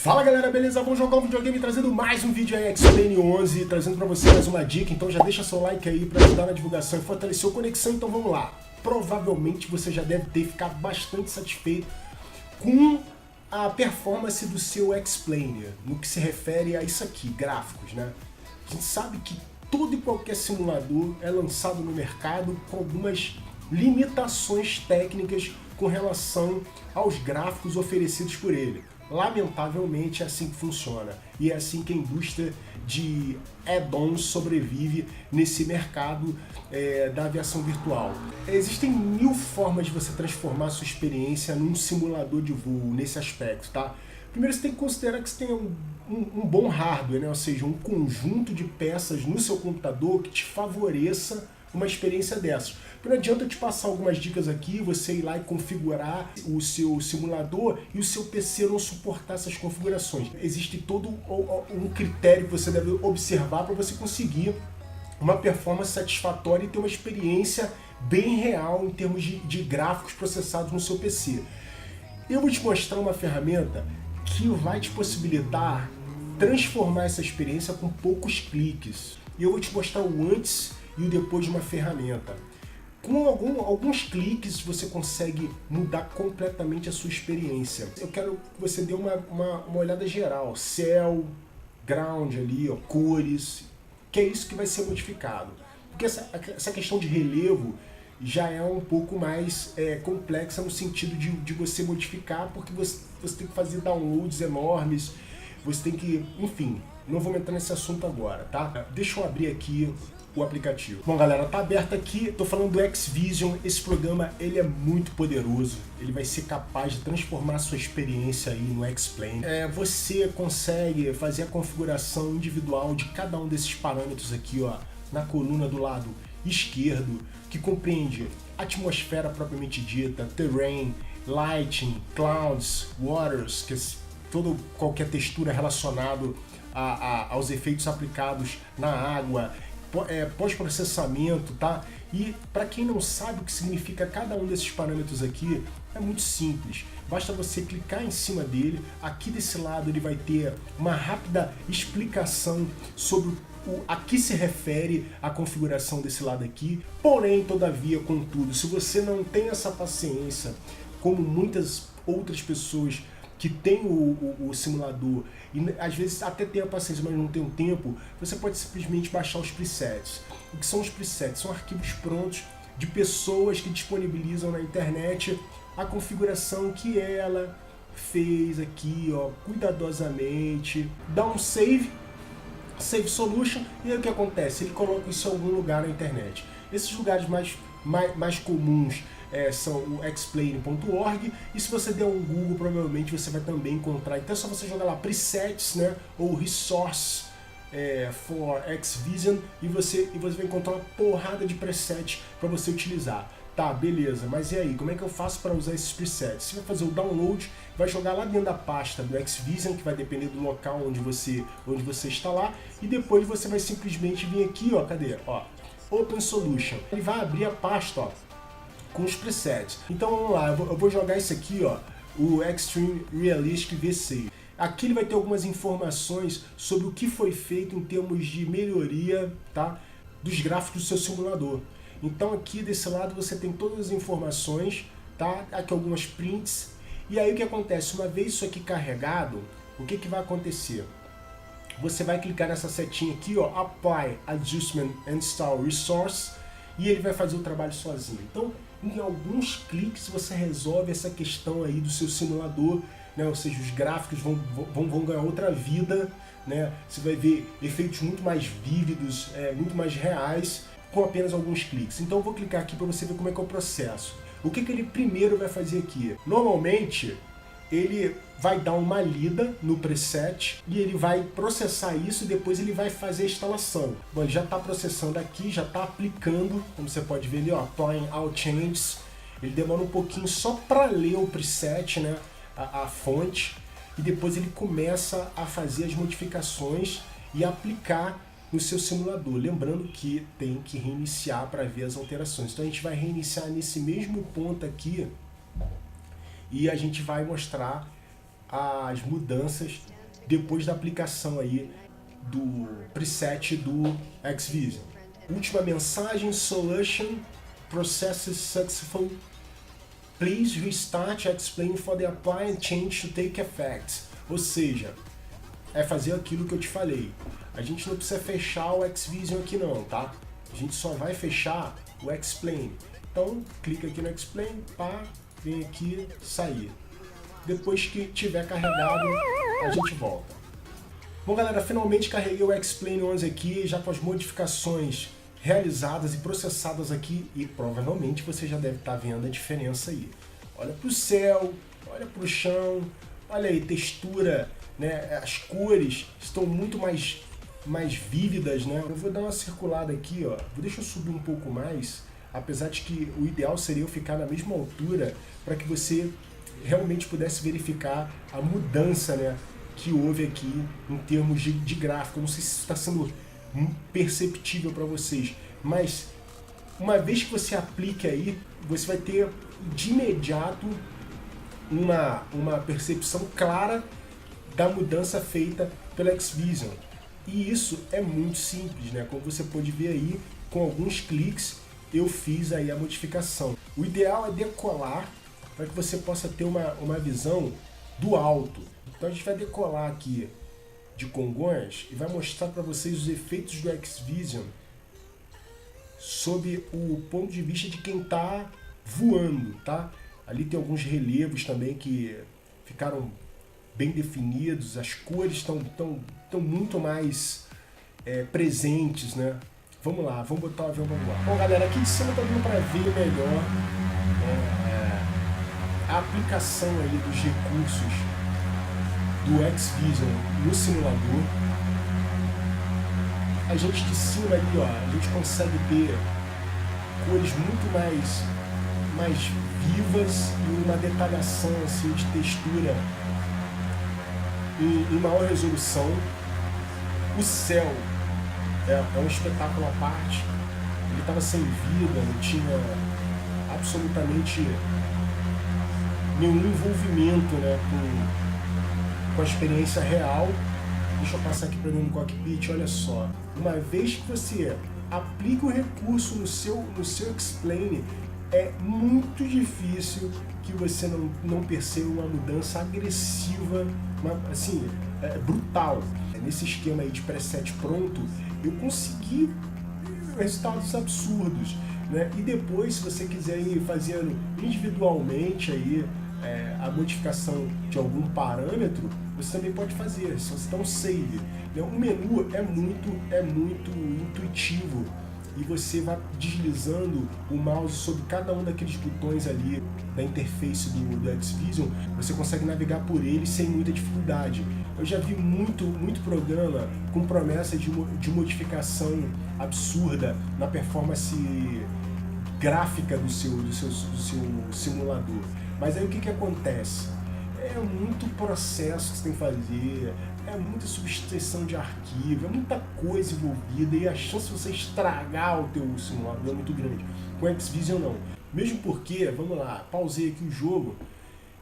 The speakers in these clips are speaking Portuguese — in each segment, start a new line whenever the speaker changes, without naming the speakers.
Fala galera, beleza? Vamos jogar um videogame trazendo mais um vídeo aí, X-Plane 11, trazendo pra você mais uma dica, então já deixa seu like aí pra ajudar na divulgação e fortalecer a conexão, então vamos lá. Provavelmente você já deve ter ficado bastante satisfeito com a performance do seu X-Plane, no que se refere a isso aqui, gráficos, né? A gente sabe que todo e qualquer simulador é lançado no mercado com algumas limitações técnicas com relação aos gráficos oferecidos por ele. Lamentavelmente é assim que funciona e é assim que a indústria de add-ons sobrevive nesse mercado da aviação virtual. Existem mil formas de você transformar a sua experiência num simulador de voo nesse aspecto, tá? Primeiro você tem que considerar que você tem um bom hardware, né? Ou seja, um conjunto de peças no seu computador que te favoreça uma experiência dessas. Não adianta eu te passar algumas dicas aqui, você ir lá e configurar o seu simulador e o seu PC não suportar essas configurações. Existe todo um critério que você deve observar para você conseguir uma performance satisfatória e ter uma experiência bem real em termos de gráficos processados no seu PC. Eu vou te mostrar uma ferramenta que vai te possibilitar transformar essa experiência com poucos cliques. E eu vou te mostrar o antes e o depois de uma ferramenta. Com alguns cliques você consegue mudar completamente a sua experiência. Eu quero que você dê uma olhada geral, céu, ground ali, ó, cores, que é isso que vai ser modificado. Porque essa questão de relevo já é um pouco mais complexa no sentido de você modificar, porque você tem que fazer downloads enormes, você tem que, enfim, não vou entrar nesse assunto agora, tá? Deixa eu abrir aqui o aplicativo. Bom galera, tá aberto aqui, tô falando do X-Vision. Esse programa ele é muito poderoso, ele vai ser capaz de transformar a sua experiência aí no X-Plane. Você consegue fazer a configuração individual de cada um desses parâmetros aqui, ó, na coluna do lado esquerdo, que compreende atmosfera propriamente dita, terrain, lighting, clouds, waters, que é qualquer textura relacionada aos efeitos aplicados na água, pós-processamento, tá? E para quem não sabe o que significa cada um desses parâmetros aqui, é muito simples. Basta você clicar em cima dele, aqui desse lado ele vai ter uma rápida explicação sobre a que se refere a configuração desse lado aqui. Porém, todavia, contudo, se você não tem essa paciência, como muitas outras pessoas que tem o simulador e às vezes até tem a paciência, mas não tem o tempo, você pode simplesmente baixar os presets. O que são os presets? São arquivos prontos de pessoas que disponibilizam na internet a configuração que ela fez aqui, ó, cuidadosamente. Dá um save solution, e aí o que acontece? Ele coloca isso em algum lugar na internet. Esses lugares mais comuns são o xplane.org, e se você der um Google, provavelmente você vai também encontrar. Então é só você jogar lá presets, né, ou resource for X-Vision, e você vai encontrar uma porrada de presets para você utilizar. Tá, beleza, mas e aí, como é que eu faço para usar esses presets? Você vai fazer o download, vai jogar lá dentro da pasta do X-Vision, que vai depender do local onde você está lá, e depois você vai simplesmente vir aqui, ó, cadê? Ó, Open Solution. Ele vai abrir a pasta, ó, com os presets. Então vamos lá, eu vou jogar esse aqui, ó, o Extreme Realistic V6. Aqui ele vai ter algumas informações sobre o que foi feito em termos de melhoria, tá, dos gráficos do seu simulador. Então aqui desse lado você tem todas as informações, tá? Aqui algumas prints. E aí o que acontece? Uma vez isso aqui carregado, o que vai acontecer? Você vai clicar nessa setinha aqui, ó, Apply Adjustment and Install Resource, e ele vai fazer o trabalho sozinho. Então, em alguns cliques você resolve essa questão aí do seu simulador, né? Ou seja, os gráficos vão ganhar outra vida, né? Você vai ver efeitos muito mais vívidos, muito mais reais, com apenas alguns cliques. Então eu vou clicar aqui para você ver como é que é o processo. O que ele primeiro vai fazer aqui? Normalmente, ele vai dar uma lida no preset e ele vai processar isso e depois ele vai fazer a instalação. Bom, ele já está processando aqui, já está aplicando, como você pode ver ali, ó, Applying All Changes. Ele demora um pouquinho só para ler o preset, né, a fonte, e depois ele começa a fazer as modificações e aplicar no seu simulador. Lembrando que tem que reiniciar para ver as alterações. Então a gente vai reiniciar nesse mesmo ponto aqui e a gente vai mostrar as mudanças depois da aplicação aí do preset do Xvision. Última mensagem: solution process is successful. Please restart Xplane for the apply and change to take effect. Ou seja, é fazer aquilo que eu te falei. A gente não precisa fechar o Xvision aqui não, tá? A gente só vai fechar o Xplane. Então, clica aqui no Xplane, pá, vem aqui, sair. Depois que tiver carregado, a gente volta. Bom, galera, finalmente carreguei o Xplane 11 aqui, já com as modificações realizadas e processadas aqui, e provavelmente você já deve estar vendo a diferença aí. Olha para o céu, olha para o chão, olha aí, textura, né? As cores estão muito mais vívidas, né? Eu vou dar uma circulada aqui, ó. Deixa eu subir um pouco mais, apesar de que o ideal seria eu ficar na mesma altura para que você realmente pudesse verificar a mudança, né, que houve aqui em termos de gráfico. Eu não sei se isso está sendo perceptível para vocês, mas uma vez que você aplique aí, você vai ter de imediato uma percepção clara da mudança feita pelo Xvision. E isso é muito simples, né? Como você pode ver aí, com alguns cliques eu fiz aí a modificação. O ideal é decolar para que você possa ter uma visão do alto. Então a gente vai decolar aqui de Congonhas e vai mostrar para vocês os efeitos do Xvision sob o ponto de vista de quem está voando, tá? Ali tem alguns relevos também que ficaram bem definidos, as cores estão muito mais presentes, né? Vamos lá, vamos botar o avião, vamos lá. Bom, galera, aqui de cima está dando para ver melhor a aplicação aí dos recursos do Xvision no simulador. A gente de cima ali, ó, a gente consegue ter cores muito mais vivas e uma detalhação assim de textura em maior resolução. O céu é um espetáculo à parte. Ele estava sem vida, não tinha absolutamente nenhum envolvimento, né, com a experiência real. Deixa eu passar aqui para dentro do cockpit. Olha só, uma vez que você aplica o recurso no seu Xplane, é muito difícil que você não perceba uma mudança agressiva, assim, brutal. Nesse esquema aí de preset pronto, eu consegui resultados absurdos, né? E depois, se você quiser ir fazendo individualmente aí a modificação de algum parâmetro, você também pode fazer, só você dá um save. O menu é muito intuitivo e você vai deslizando o mouse sobre cada um daqueles botões ali da interface do Xvision, você consegue navegar por ele sem muita dificuldade. Eu já vi muito programa com promessa de modificação absurda na performance gráfica do seu simulador. Mas aí o que acontece? É muito processo que você tem que fazer, é muita substituição de arquivo, é muita coisa envolvida e a chance de você estragar o teu simulador é muito grande. Com o Xvision não. Mesmo porque, vamos lá, pausei aqui o jogo,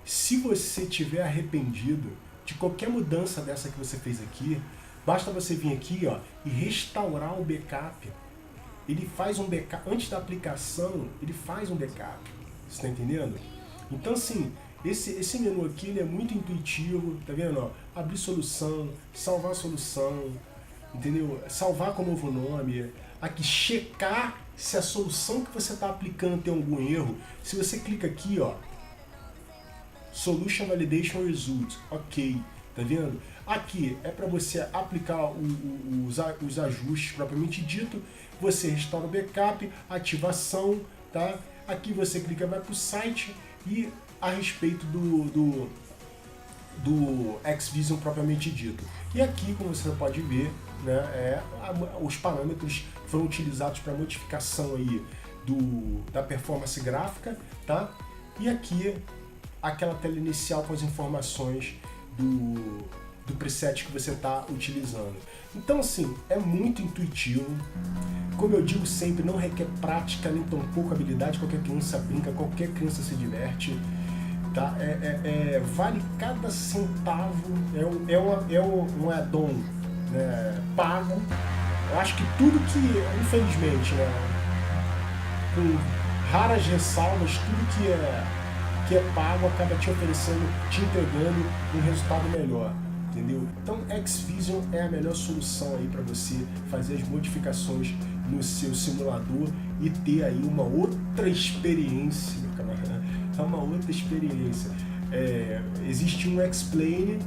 se você estiver arrependido de qualquer mudança dessa que você fez aqui, basta você vir aqui, ó, e restaurar o backup. Ele faz um backup, antes da aplicação, ele faz um backup. Você está entendendo? Então, assim, esse menu aqui ele é muito intuitivo, tá vendo? Ó, abrir solução, salvar a solução, entendeu? Salvar com novo nome. Aqui, checar se a solução que você está aplicando tem algum erro. Se você clica aqui, ó, Solution Validation Result, ok, tá vendo? Aqui é para você aplicar os ajustes propriamente dito. Você restaura o backup, ativação, tá? Aqui você clica, vai para o site e a respeito do Xvision propriamente dito. E aqui, como você pode ver, né, os parâmetros foram utilizados para modificação aí da performance gráfica, tá? E aqui aquela tela inicial com as informações do preset que você está utilizando. Então, assim, é muito intuitivo. Como eu digo sempre, não requer prática nem tampouco habilidade. Qualquer criança brinca, qualquer criança se diverte. tá? Vale cada centavo, um add-on, né, pago. Eu acho que tudo que, infelizmente, né, com raras ressalvas, tudo que é pago acaba te oferecendo, te entregando um resultado melhor, entendeu? Então, Xvision é a melhor solução aí para você fazer as modificações no seu simulador e ter aí uma outra experiência, camarada. É uma outra experiência. Existe um X-Plane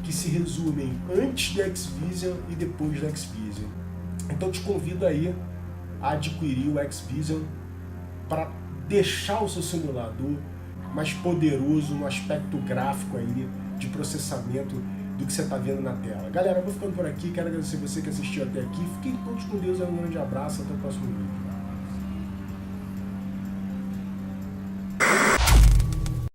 que se resume antes do Xvision e depois do Xvision. Então, te convido aí a adquirir o Xvision para deixar o seu simulador mais poderoso no aspecto gráfico aí de processamento do que você está vendo na tela. Galera, eu vou ficando por aqui, quero agradecer você que assistiu até aqui. Fiquem todos com Deus, um grande abraço, até o próximo vídeo.